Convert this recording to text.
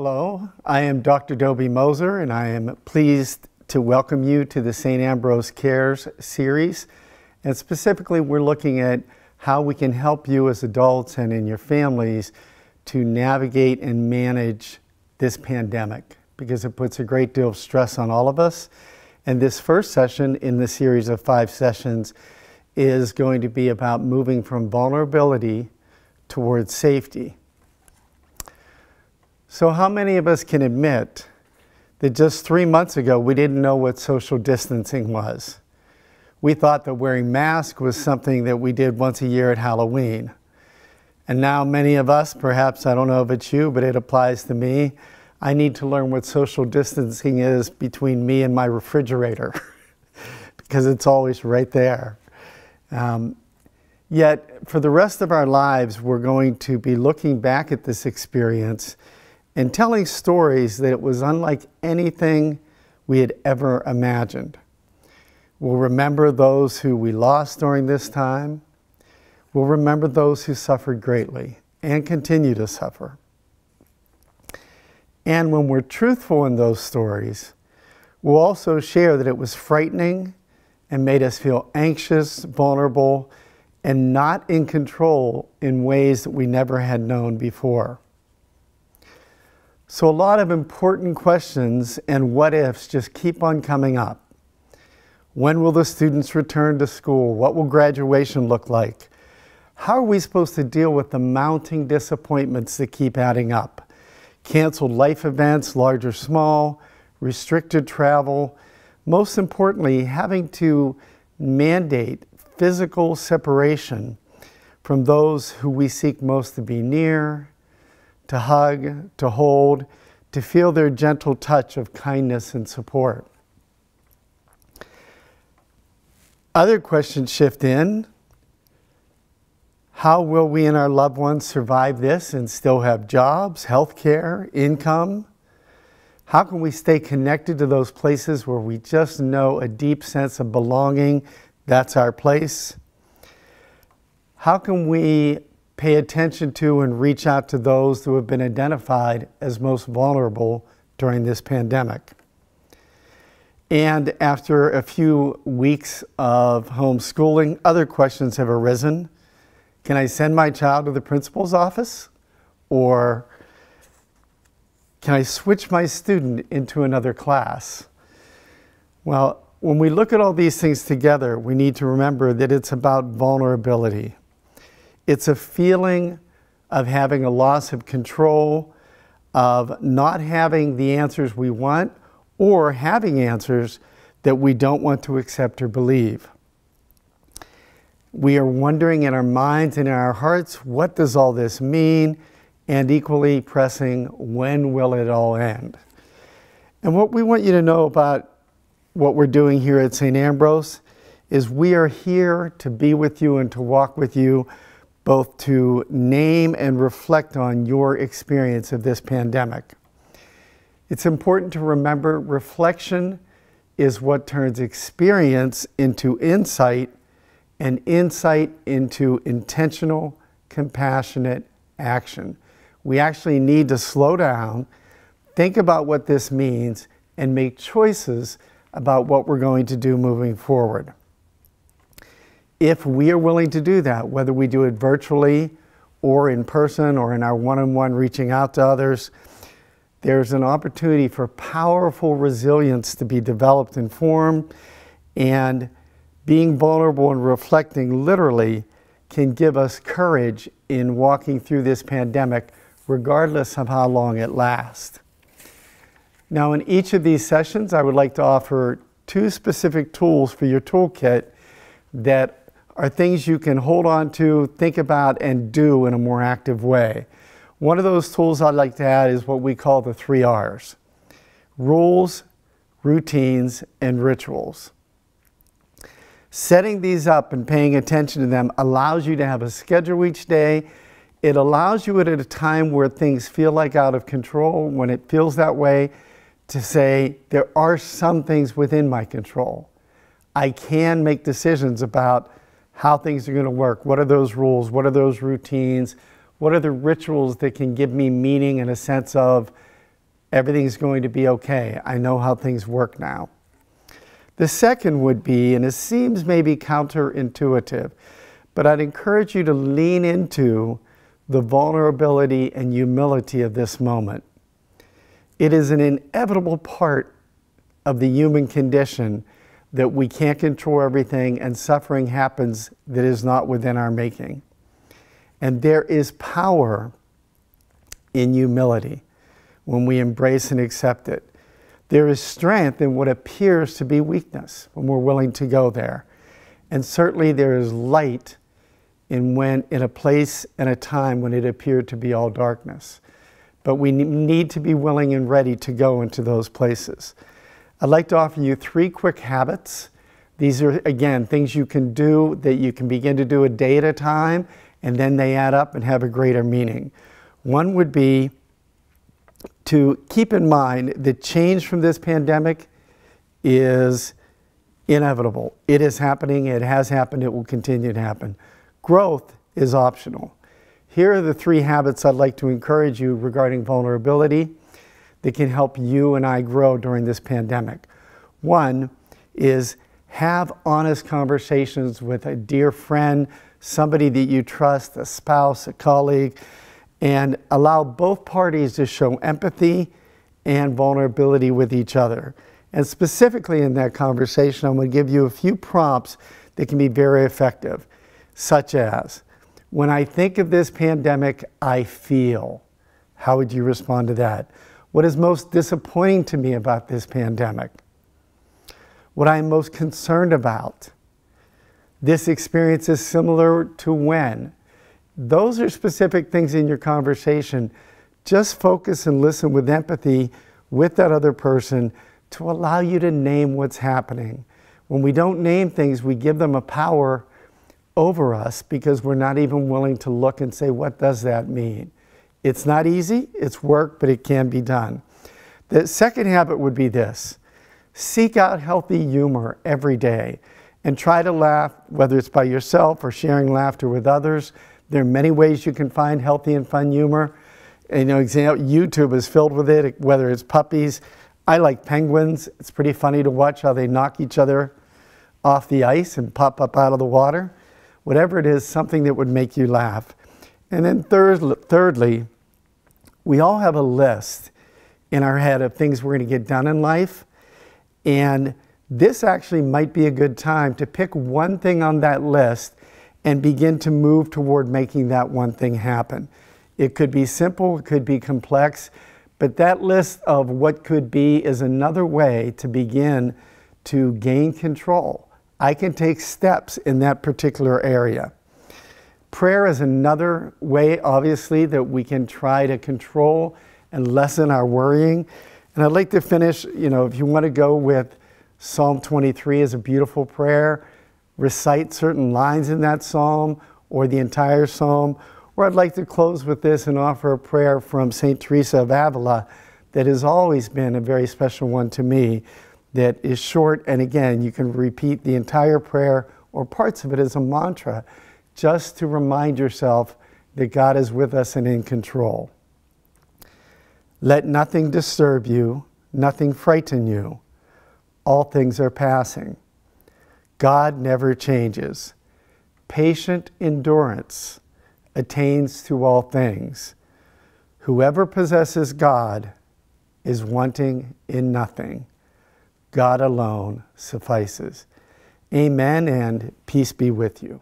Hello, I am Dr. Dobie Moser, and I am pleased to welcome you to the St. Ambrose Cares series. And specifically, we're looking at how we can help you as adults and in your families to navigate and manage this pandemic, because it puts a great deal of stress on all of us. And this first session in the series of 5 sessions is going to be about moving from vulnerability towards safety. So how many of us can admit that just 3 months ago we didn't know what social distancing was? We thought that wearing masks was something that we did once a year at Halloween. And now many of us, perhaps, I don't know if it's you, but it applies to me, I need to learn what social distancing is between me and my refrigerator because it's always right there. Yet for the rest of our lives, we're going to be looking back at this experience and telling stories that it was unlike anything we had ever imagined. We'll remember those who we lost during this time. We'll remember those who suffered greatly and continue to suffer. And when we're truthful in those stories, we'll also share that it was frightening and made us feel anxious, vulnerable, and not in control in ways that we never had known before. So a lot of important questions and what ifs just keep on coming up. When will the students return to school? What will graduation look like? How are we supposed to deal with the mounting disappointments that keep adding up? Canceled life events, large or small, restricted travel. Most importantly, having to mandate physical separation from those who we seek most to be near, to hug, to hold, to feel their gentle touch of kindness and support. Other questions shift in. How will we and our loved ones survive this and still have jobs, health care, income? How can we stay connected to those places where we just know a deep sense of belonging? That's our place. How can we pay attention to and reach out to those who have been identified as most vulnerable during this pandemic? And after a few weeks of homeschooling, other questions have arisen. Can I send my child to the principal's office? Or can I switch my student into another class? Well, when we look at all these things together, we need to remember that it's about vulnerability. It's a feeling of having a loss of control, of not having the answers we want, or having answers that we don't want to accept or believe. We are wondering in our minds and in our hearts, what does all this mean? And equally pressing, when will it all end? And what we want you to know about what we're doing here at St. Ambrose is we are here to be with you and to walk with you, both to name and reflect on your experience of this pandemic. It's important to remember reflection is what turns experience into insight, and insight into intentional, compassionate action. We actually need to slow down, think about what this means, and make choices about what we're going to do moving forward. If we are willing to do that, whether we do it virtually or in person or in our one-on-one reaching out to others, there's an opportunity for powerful resilience to be developed and formed, and being vulnerable and reflecting literally can give us courage in walking through this pandemic, regardless of how long it lasts. Now, in each of these sessions, I would like to offer 2 specific tools for your toolkit that are things you can hold on to, think about, and do in a more active way. One of those tools I'd like to add is what we call the 3 R's: rules, routines, and rituals. Setting these up and paying attention to them allows you to have a schedule each day. It allows you at a time where things feel like out of control, when it feels that way, to say, there are some things within my control. I can make decisions about how things are going to work. What are those rules? What are those routines? What are the rituals that can give me meaning and a sense of Everything's going to be okay. I know how things work now. The second would be, and it seems maybe counterintuitive, but I'd encourage you to lean into the vulnerability and humility of this moment. It is an inevitable part of the human condition that we can't control everything and suffering happens that is not within our making. And there is power in humility when we embrace and accept it. There is strength in what appears to be weakness when we're willing to go there. And certainly there is light in a place and a time when it appeared to be all darkness. But we need to be willing and ready to go into those places. I'd like to offer you 3 quick habits. These are, again, things you can do that you can begin to do a day at a time, and then they add up and have a greater meaning. One would be to keep in mind that change from this pandemic is inevitable. It is happening, it has happened, it will continue to happen. Growth is optional. Here are the 3 habits I'd like to encourage you regarding vulnerability that can help you and I grow during this pandemic. One is have honest conversations with a dear friend, somebody that you trust, a spouse, a colleague, and allow both parties to show empathy and vulnerability with each other. And specifically in that conversation, I'm going to give you a few prompts that can be very effective, such as, when I think of this pandemic, I feel. How would you respond to that? What is most disappointing to me about this pandemic? What I am most concerned about? This experience is similar to when? Those are specific things in your conversation. Just focus and listen with empathy with that other person to allow you to name what's happening. When we don't name things, we give them a power over us because we're not even willing to look and say, what does that mean? It's not easy, it's work, but it can be done. The second habit would be this: seek out healthy humor every day and try to laugh, whether it's by yourself or sharing laughter with others. There are many ways you can find healthy and fun humor. And, YouTube is filled with it, whether it's puppies. I like penguins. It's pretty funny to watch how they knock each other off the ice and pop up out of the water. Whatever it is, something that would make you laugh. And then thirdly, we all have a list in our head of things we're going to get done in life. And this actually might be a good time to pick one thing on that list and begin to move toward making that one thing happen. It could be simple, it could be complex, but that list of what could be is another way to begin to gain control. I can take steps in that particular area. Prayer is another way, obviously, that we can try to control and lessen our worrying. And I'd like to finish, if you want to go with Psalm 23 is a beautiful prayer, recite certain lines in that psalm or the entire psalm. Or I'd like to close with this and offer a prayer from St. Teresa of Avila that has always been a very special one to me, that is short, and again, you can repeat the entire prayer or parts of it as a mantra, just to remind yourself that God is with us and in control. Let nothing disturb you, nothing frighten you. All things are passing. God never changes. Patient endurance attains to all things. Whoever possesses God is wanting in nothing. God alone suffices. Amen, and peace be with you.